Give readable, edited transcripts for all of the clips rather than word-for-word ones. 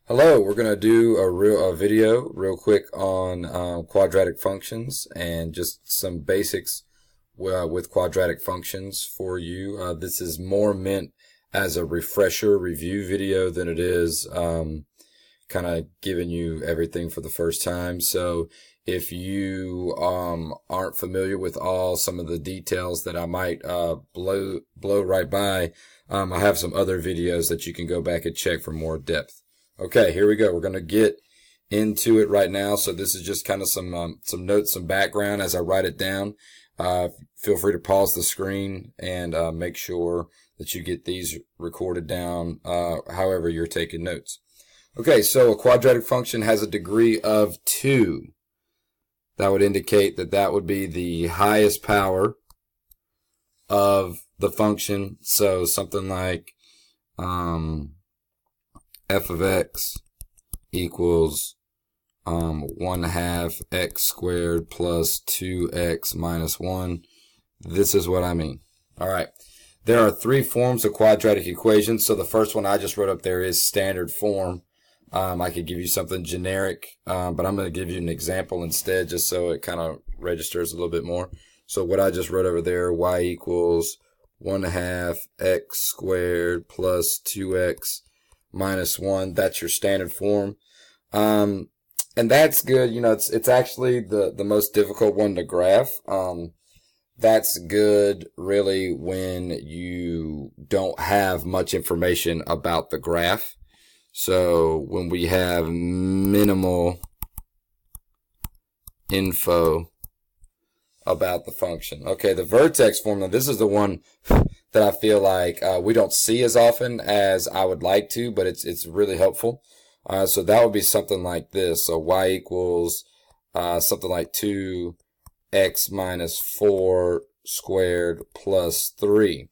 Hello, we're going to do a video real quick on quadratic functions and just some basics with quadratic functions for you. This is more meant as a refresher review video than it is kind of giving you everything for the first time. So if you aren't familiar with some of the details that I might blow right by, I have some other videos that you can go back and check for more depth. Okay, here we go. We're going to get into it right now. So this is just kind of some notes, some background as I write it down. Feel free to pause the screen and make sure that you get these recorded down however you're taking notes. Okay, so a quadratic function has a degree of 2. That would indicate that that would be the highest power of the function. So something like f of x equals 1/2 x squared plus 2x minus 1. This is what I mean. All right. There are 3 forms of quadratic equations. So the first one I just wrote up there is standard form. I could give you something generic, but I'm going to give you an example instead just so it kind of registers a little bit more. So what I just wrote over there, y equals 1/2 x squared plus 2x minus 1. That's your standard form. And that's good. You know, it's actually the most difficult one to graph. That's good really when you don't have much information about the graph. So when we have minimal info about the function. Okay, the vertex form, now this is the one that I feel like we don't see as often as I would like to, but it's really helpful. So that would be something like this. So y equals something like 2x minus 4 squared plus 3.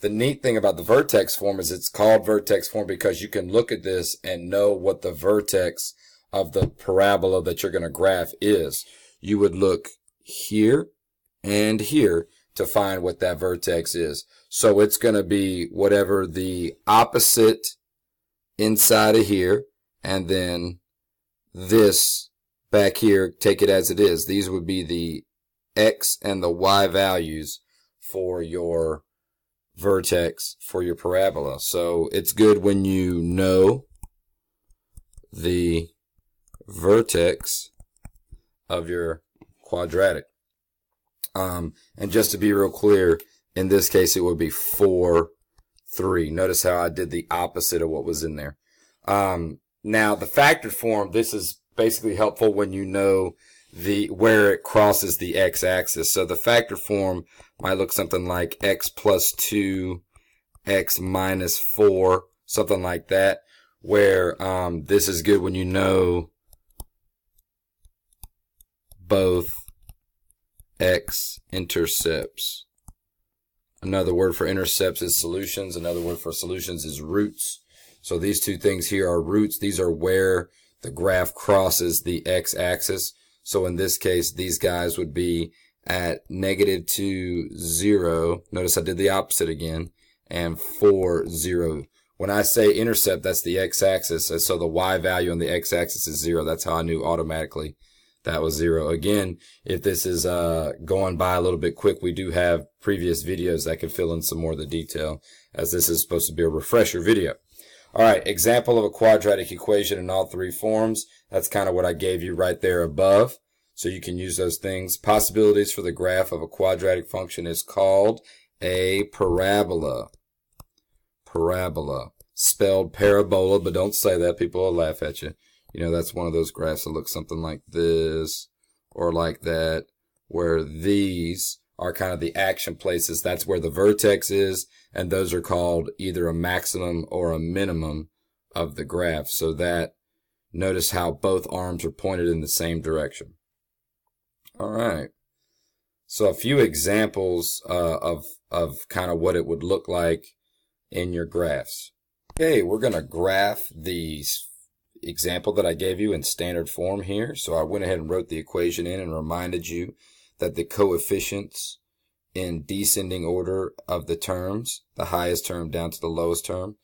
The neat thing about the vertex form is it's called vertex form because you can look at this and know what the vertex of the parabola that you're going to graph is. You would look here and here to find what that vertex is. So it's going to be whatever the opposite inside of here, and then this back here, take it as it is. These would be the x and the y values for your vertex for your parabola. So it's good when you know the vertex of your quadratic. And just to be real clear, in this case it would be 4, 3. Notice how I did the opposite of what was in there. Now the factored form, this is basically helpful when you know where it crosses the x-axis. So the factor form might look something like x plus 2, x minus 4, something like that, where this is good when you know both x-intercepts. Another word for intercepts is solutions. Another word for solutions is roots. So these two things here are roots. These are where the graph crosses the x-axis. So in this case, these guys would be at -2, 0. Notice I did the opposite again. And 4, 0. When I say intercept, that's the x-axis. And so the y value on the x-axis is 0. That's how I knew automatically that was 0. Again, if this is going by a little bit quick, we do have previous videos that can fill in some more of the detail, as this is supposed to be a refresher video. All right, example of a quadratic equation in all 3 forms. That's kind of what I gave you right there above. So you can use those things. Possibilities for the graph of a quadratic function is called a parabola. Parabola. Spelled parabola, but don't say that. People will laugh at you. You know, that's one of those graphs that looks something like this or like that, where these are kind of the action places. That's where the vertex is, and those are called either a maximum or a minimum of the graph. So that, notice how both arms are pointed in the same direction. All right. So a few examples of kind of what it would look like in your graphs. Okay, we're going to graph the example that I gave you in standard form here. So I went ahead and wrote the equation in and reminded you that the coefficients in descending order of the terms, the highest term down to the lowest term,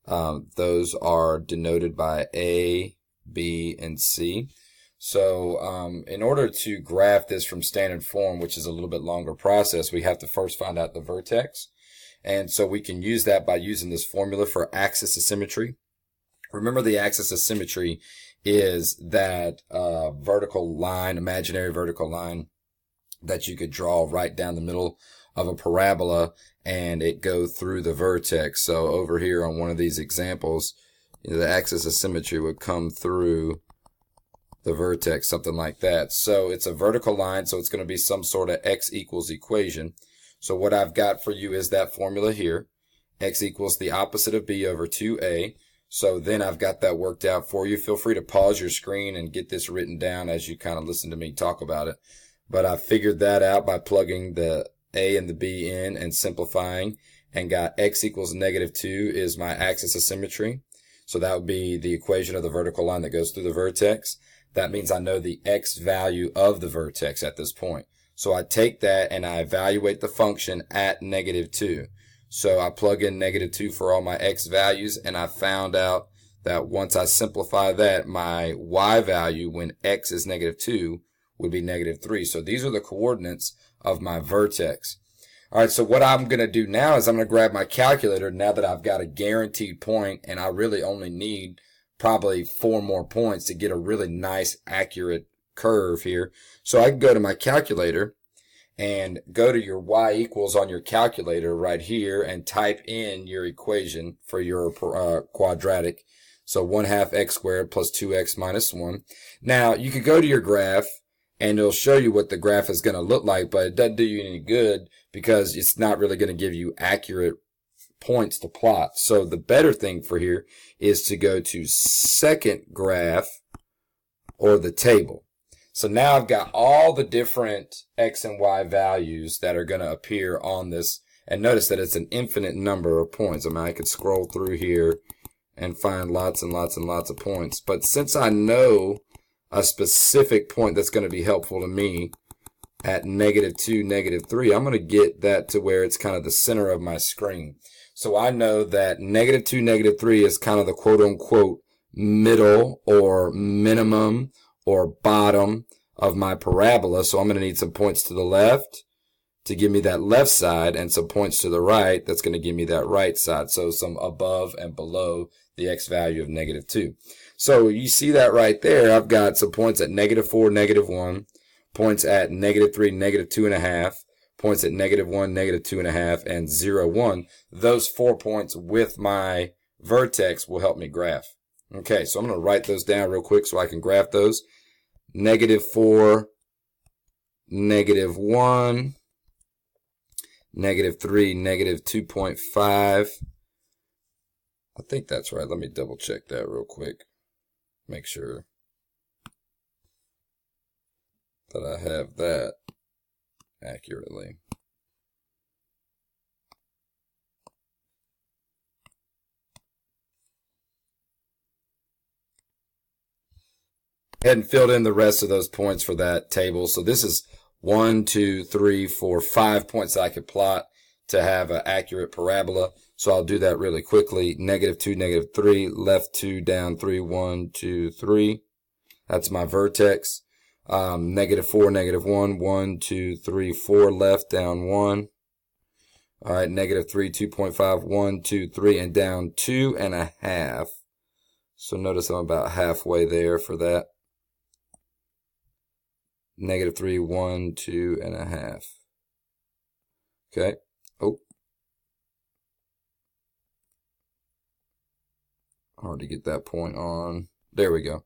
Those are denoted by A, B, and C. So in order to graph this from standard form, which is a little bit longer process, we have to first find out the vertex. And so we can use that by using this formula for axis of symmetry. Remember, the axis of symmetry is that vertical line, imaginary vertical line that you could draw right down the middle of a parabola and it go through the vertex. So over here on one of these examples, the axis of symmetry would come through the vertex, something like that. So it's a vertical line, so it's going to be some sort of x equals equation. So what I've got for you is that formula here. X equals the opposite of b over 2a. So then I've got that worked out for you. Feel free to pause your screen and get this written down as you kind of listen to me talk about it. But I figured that out by plugging the a and the b in and simplifying, and got x equals -2 is my axis of symmetry. So that would be the equation of the vertical line that goes through the vertex. That means I know the x value of the vertex at this point. So I take that and I evaluate the function at -2. So I plug in -2 for all my x values, and I found out that once I simplify that, my y value when x is -2 would be -3. So these are the coordinates of my vertex. All right, so what I'm going to do now is I'm going to grab my calculator now that I've got a guaranteed point, and I really only need probably 4 more points to get a really nice accurate curve here. So I can go to my calculator and go to your y equals on your calculator right here and type in your equation for your quadratic. So 1/2 x squared plus 2x minus 1. Now you could go to your graph and it'll show you what the graph is going to look like, but it doesn't do you any good because it's not really going to give you accurate points to plot. So the better thing for here is to go to second graph or the table. So now I've got all the different x and y values that are going to appear on this, and notice that it's an infinite number of points. I mean, I could scroll through here and find lots and lots and lots of points, but since I know a specific point that's going to be helpful to me at -2, -3, I'm going to get that to where it's kind of the center of my screen. So I know that -2, -3 is kind of the quote-unquote middle or minimum or bottom of my parabola. So I'm going to need some points to the left to give me that left side, and some points to the right that's going to give me that right side. So some above and below the x value of -2. So you see that right there. I've got some points at -4, -1, points at -3, -2.5, points at -1, -2.5, and 0, 1. Those 4 points with my vertex will help me graph. Okay, so I'm going to write those down real quick so I can graph those. -4, -1, -3, -2.5. I think that's right. Let me double check that real quick. Make sure that I have that accurately. And filled in the rest of those points for that table. So this is 1, 2, 3, 4, 5 points that I could plot to have an accurate parabola. So I'll do that really quickly. -2, -3, left 2, down 3, 1, 2, 3. That's my vertex. -4, -1, 1, 2, 3, 4, left, down 1. All right, -3, 2.5, 1, 2, 3, and down 2.5. So notice I'm about halfway there for that. -3, 1, 2.5. Okay. Oh. Hard to get that point on. There we go.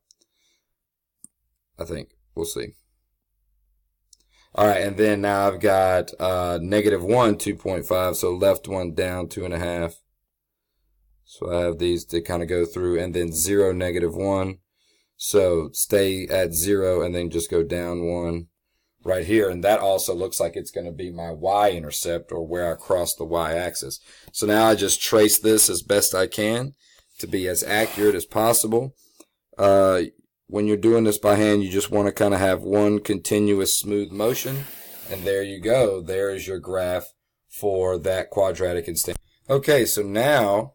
I think. We'll see. All right, and then now I've got -1, 2.5, so left 1, down 2.5. So I have these to kind of go through, and then 0, -1. So stay at 0 and then just go down 1 right here. And that also looks like it's going to be my y-intercept, or where I cross the y-axis. So now I just trace this as best I can to be as accurate as possible. When you're doing this by hand, you just want to kind of have one continuous smooth motion. And there you go. There is your graph for that quadratic instance. Okay, so now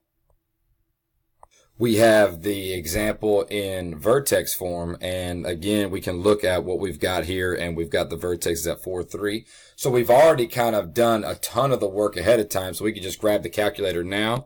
we have the example in vertex form, and again we can look at what we've got here, and we've got the vertex at 4, 3. So we've already kind of done a ton of the work ahead of time, so we can just grab the calculator now,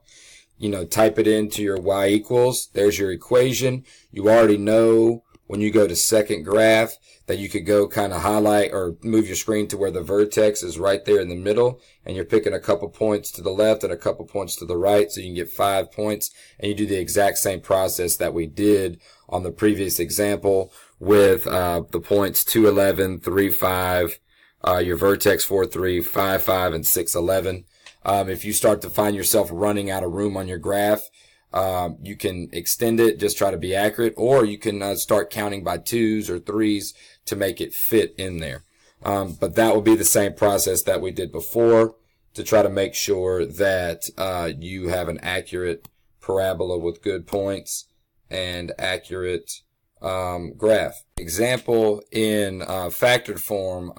type it into your y equals. There's your equation. You already know when you go to second graph that you could go kind of highlight or move your screen to where the vertex is right there in the middle, and you're picking a couple points to the left and a couple points to the right, so you can get 5 points, and you do the exact same process that we did on the previous example with the points 2, 11, 3, 5, your vertex 4, 3, 5, 5, and 6, 11. If you start to find yourself running out of room on your graph, you can extend it, just try to be accurate, or you can start counting by 2s or 3s to make it fit in there. But that will be the same process that we did before to try to make sure that you have an accurate parabola with good points and accurate graph. Example in factored form,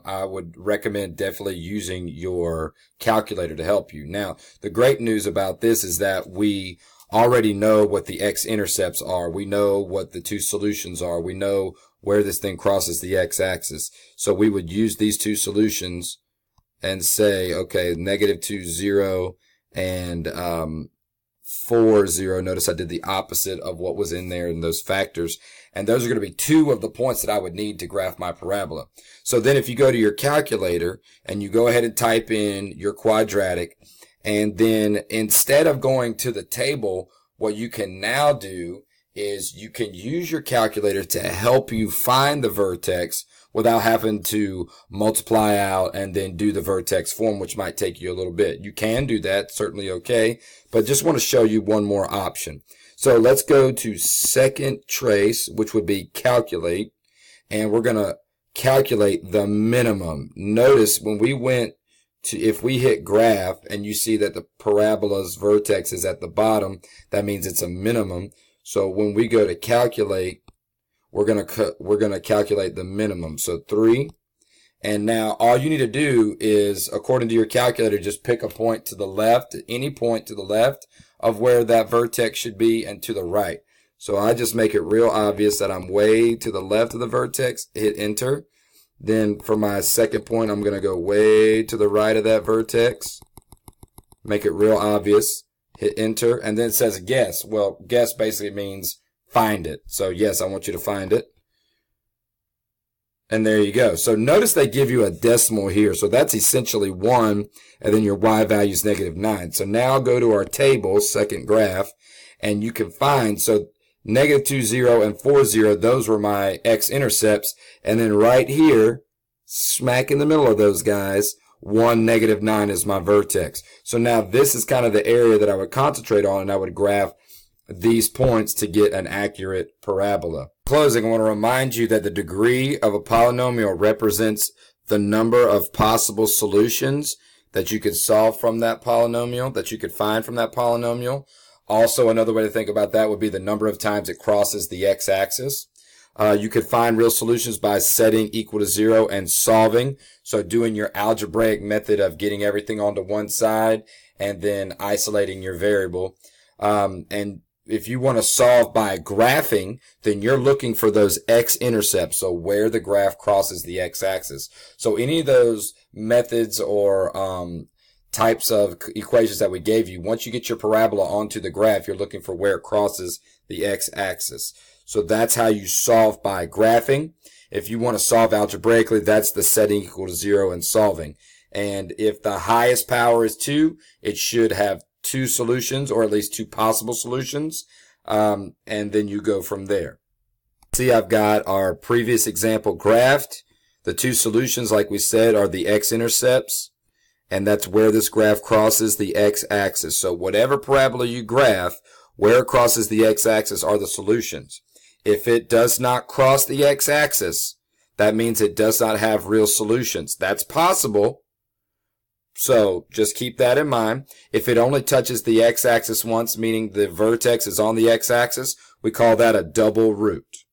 I would recommend definitely using your calculator to help you. Now, the great news about this is that we already know what the x-intercepts are. We know what the two solutions are. We know where this thing crosses the x-axis. So we would use these two solutions and say, okay, -2, 0, and 4, 0. Notice I did the opposite of what was in there in those factors. And those are going to be 2 of the points that I would need to graph my parabola. So then if you go to your calculator and you go ahead and type in your quadratic, and then instead of going to the table, what you can now do is you can use your calculator to help you find the vertex without having to multiply out and then do the vertex form, which might take you a little bit. You can do that, certainly okay, but just want to show you one more option. So let's go to second trace, which would be calculate, and we're going to calculate the minimum. Notice when we went to, if we hit graph and you see that the parabola's vertex is at the bottom, that means it's a minimum. So when we go to calculate, we're gonna calculate the minimum. So 3. And now all you need to do is, according to your calculator, just pick a point to the left, any point to the left of where that vertex should be, and to the right. So I just make it real obvious that I'm way to the left of the vertex, hit enter. Then for my second point, I'm gonna go way to the right of that vertex, make it real obvious, hit enter, and then it says guess. Well, guess basically means find it. So yes, I want you to find it. And there you go. So notice they give you a decimal here. So that's essentially 1, and then your y value is -9. So now go to our table, second graph, and you can find, so -2, 0, and 4, 0, those were my x-intercepts. And then right here, smack in the middle of those guys, 1, -9 is my vertex. So now this is kind of the area that I would concentrate on, and I would graph these points to get an accurate parabola. Closing, I want to remind you that the degree of a polynomial represents the number of possible solutions that you could solve from that polynomial, that you could find from that polynomial. Also, another way to think about that would be the number of times it crosses the x-axis. You could find real solutions by setting equal to 0 and solving. So doing your algebraic method of getting everything onto one side and then isolating your variable. And if you want to solve by graphing, then you're looking for those x-intercepts, so where the graph crosses the x-axis. So any of those methods or types of equations that we gave you, once you get your parabola onto the graph, you're looking for where it crosses the x-axis. So that's how you solve by graphing. If you want to solve algebraically, that's the setting equal to 0 and solving. And if the highest power is 2, it should have 2 solutions, or at least 2 possible solutions, and then you go from there. See, I've got our previous example graphed. The 2 solutions, like we said, are the x-intercepts, and that's where this graph crosses the x-axis. So whatever parabola you graph, where it crosses the x-axis are the solutions. If it does not cross the x-axis, that means it does not have real solutions. That's possible. So just keep that in mind. If it only touches the x-axis once, meaning the vertex is on the x-axis, we call that a double root.